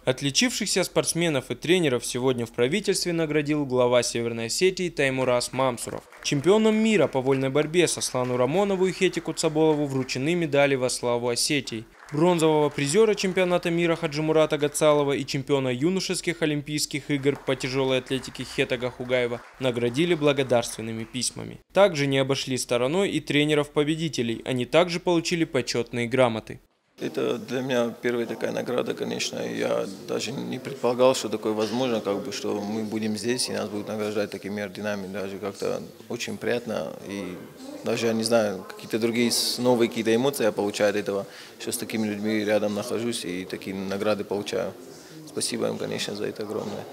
Отличившихся спортсменов и тренеров сегодня в правительстве наградил глава Северной Осетии Таймураз Мамсуров. Чемпионам мира по вольной борьбе Сослану Рамонову и Хетику Цаболову вручены медали во славу Осетии. Бронзового призера чемпионата мира Хаджимурата Гацалова и чемпиона юношеских олимпийских игр по тяжелой атлетике Хетага Хугаева наградили благодарственными письмами. Также не обошли стороной и тренеров-победителей, они также получили почетные грамоты. Это для меня первая такая награда, конечно. Я даже не предполагал, что такое возможно, что мы будем здесь и нас будут награждать такими орденами. Даже как-то очень приятно. И даже, я не знаю, какие-то другие новые какие-то эмоции я получаю от этого, что с такими людьми рядом нахожусь и такие награды получаю. Спасибо им, конечно, за это огромное.